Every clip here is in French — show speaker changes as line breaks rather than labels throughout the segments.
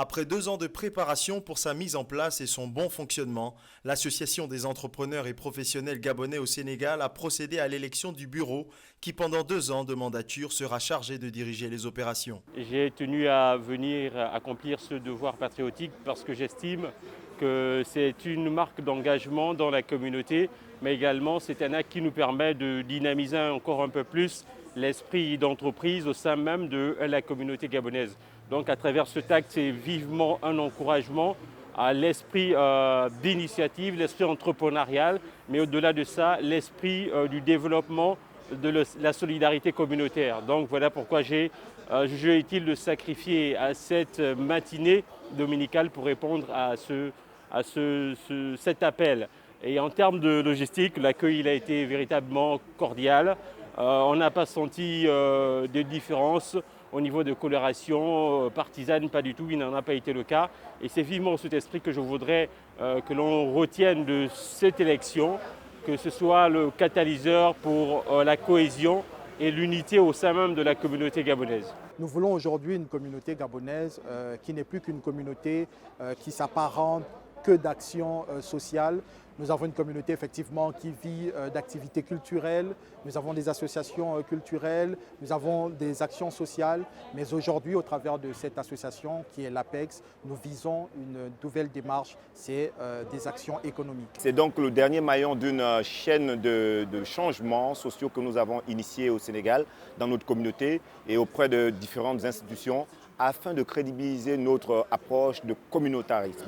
Après 2 ans de préparation pour sa mise en place et son bon fonctionnement, l'Association des entrepreneurs et professionnels gabonais au Sénégal a procédé à l'élection du bureau qui, pendant 2 ans de mandature, sera chargé de diriger les opérations.
J'ai tenu à venir accomplir ce devoir patriotique parce que j'estime que c'est une marque d'engagement dans la communauté, mais également c'est un acte qui nous permet de dynamiser encore un peu plus l'esprit d'entreprise au sein même de la communauté gabonaise. Donc à travers cet acte, c'est vivement un encouragement à l'esprit d'initiative, l'esprit entrepreneurial, mais au-delà de ça, l'esprit du développement de la solidarité communautaire. Donc voilà pourquoi j'ai jugé utile de sacrifier à cette matinée dominicale pour répondre à cet appel. Et en termes de logistique, l'accueil a été véritablement cordial. On n'a pas senti de différence au niveau de coloration partisane, pas du tout, il n'en a pas été le cas. Et c'est vivement cet esprit que je voudrais que l'on retienne de cette élection, que ce soit le catalyseur pour la cohésion et l'unité au sein même de la communauté gabonaise.
Nous voulons aujourd'hui une communauté gabonaise qui n'est plus qu'une communauté qui s'apparente que d'actions sociales. Nous avons une communauté effectivement qui vit d'activités culturelles, nous avons des associations culturelles, nous avons des actions sociales, mais aujourd'hui au travers de cette association qui est l'APEX, nous visons une nouvelle démarche, c'est des actions économiques.
C'est donc le dernier maillon d'une chaîne de changements sociaux que nous avons initiés au Sénégal, dans notre communauté et auprès de différentes institutions, afin de crédibiliser notre approche de communautarisme,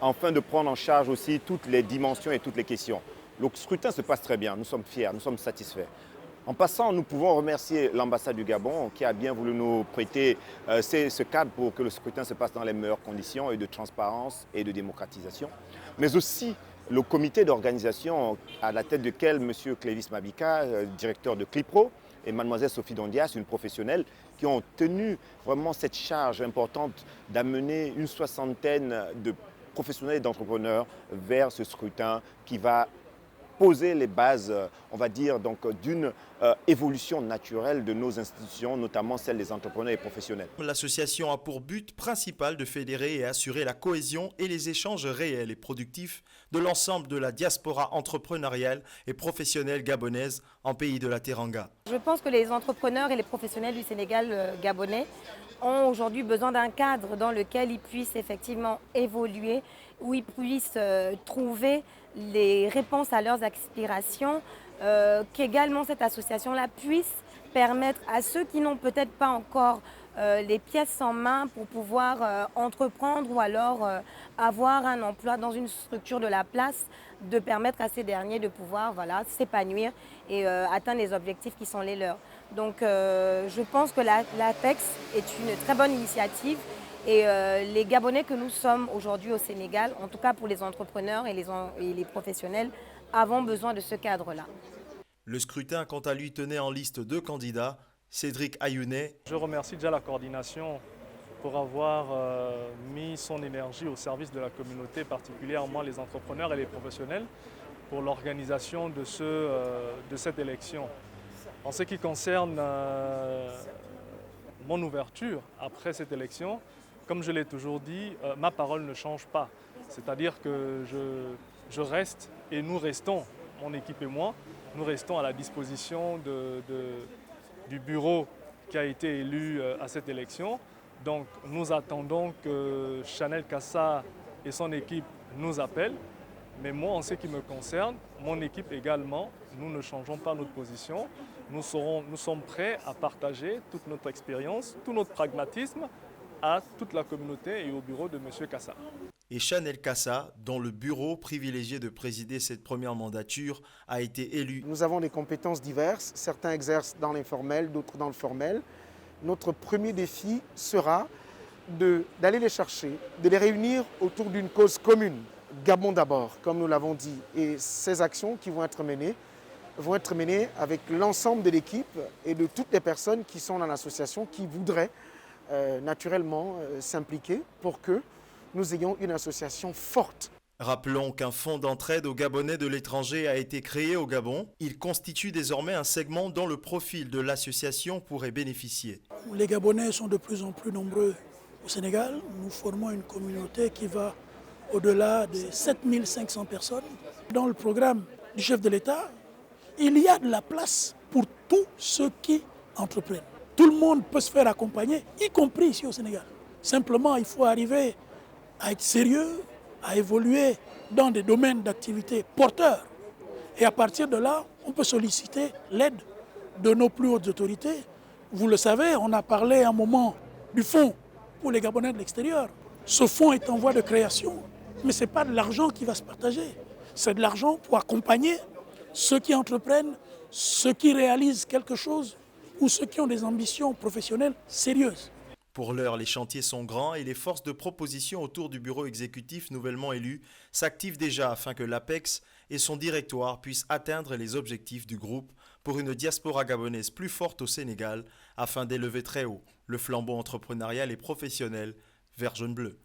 afin de prendre en charge aussi toutes les dimensions et toutes les questions. Le scrutin se passe très bien, nous sommes fiers, nous sommes satisfaits. En passant, nous pouvons remercier l'ambassade du Gabon qui a bien voulu nous prêter ce cadre pour que le scrutin se passe dans les meilleures conditions et de transparence et de démocratisation. Mais aussi le comité d'organisation à la tête duquel M. Clévis Mabika, directeur de Clipro, et Mlle Sophie Dondias, une professionnelle, qui ont tenu vraiment cette charge importante d'amener une soixantaine de professionnels et d'entrepreneurs vers ce scrutin qui va poser les bases, on va dire, donc, d'une évolution naturelle de nos institutions, notamment celle des entrepreneurs et professionnels.
L'association a pour but principal de fédérer et assurer la cohésion et les échanges réels et productifs de l'ensemble de la diaspora entrepreneuriale et professionnelle gabonaise en pays de la Teranga.
Je pense que les entrepreneurs et les professionnels du Sénégal gabonais ont aujourd'hui besoin d'un cadre dans lequel ils puissent effectivement évoluer, où ils puissent trouver les réponses à leurs aspirations, qu'également cette association-là puisse permettre à ceux qui n'ont peut-être pas encore les pièces en main pour pouvoir entreprendre ou alors avoir un emploi dans une structure de la place, de permettre à ces derniers de pouvoir s'épanouir et atteindre les objectifs qui sont les leurs. Donc je pense que l'APEX est une très bonne initiative. Et les Gabonais que nous sommes aujourd'hui au Sénégal, en tout cas pour les entrepreneurs et les professionnels, avons besoin de ce cadre-là.
Le scrutin, quant à lui, tenait en liste 2 candidats, Cédric Ayounet.
Je remercie déjà la coordination pour avoir mis son énergie au service de la communauté, particulièrement les entrepreneurs et les professionnels, pour l'organisation de cette élection. En ce qui concerne mon ouverture après cette élection, comme je l'ai toujours dit, ma parole ne change pas. C'est-à-dire que je reste et nous restons, mon équipe et moi, nous restons à la disposition du bureau qui a été élu à cette élection. Donc nous attendons que Chanel Kassa et son équipe nous appellent. Mais moi, en ce qui me concerne, mon équipe également, nous ne changeons pas notre position. Nous sommes prêts à partager toute notre expérience, tout notre pragmatisme à toute la communauté et au bureau de M. Kassa.
Et Chanel Kassa, dont le bureau privilégié de présider cette première mandature, a été élu.
Nous avons des compétences diverses, certains exercent dans l'informel, d'autres dans le formel. Notre premier défi sera d'aller les chercher, de les réunir autour d'une cause commune. Gabon d'abord, comme nous l'avons dit. Et ces actions qui vont être menées avec l'ensemble de l'équipe et de toutes les personnes qui sont dans l'association, qui voudraient naturellement s'impliquer pour que nous ayons une association forte.
Rappelons qu'un fonds d'entraide aux Gabonais de l'étranger a été créé au Gabon. Il constitue désormais un segment dont le profil de l'association pourrait bénéficier.
Les Gabonais sont de plus en plus nombreux Au Sénégal, nous formons une communauté qui va au-delà de 7500 personnes. Dans le programme du chef de l'État, il y a de la place pour tous ceux qui entreprennent. Tout le monde peut se faire accompagner, y compris ici au Sénégal. Simplement, il faut arriver à être sérieux, à évoluer dans des domaines d'activité porteurs. Et à partir de là, on peut solliciter l'aide de nos plus hautes autorités. Vous le savez, on a parlé à un moment du fonds pour les Gabonais de l'extérieur. Ce fonds est en voie de création, mais ce n'est pas de l'argent qui va se partager. C'est de l'argent pour accompagner ceux qui entreprennent, ceux qui réalisent quelque chose ou ceux qui ont des ambitions professionnelles sérieuses.
Pour l'heure, les chantiers sont grands et les forces de proposition autour du bureau exécutif nouvellement élu s'activent déjà afin que l'APEX et son directoire puissent atteindre les objectifs du groupe pour une diaspora gabonaise plus forte au Sénégal afin d'élever très haut le flambeau entrepreneurial et professionnel vert jaune bleu.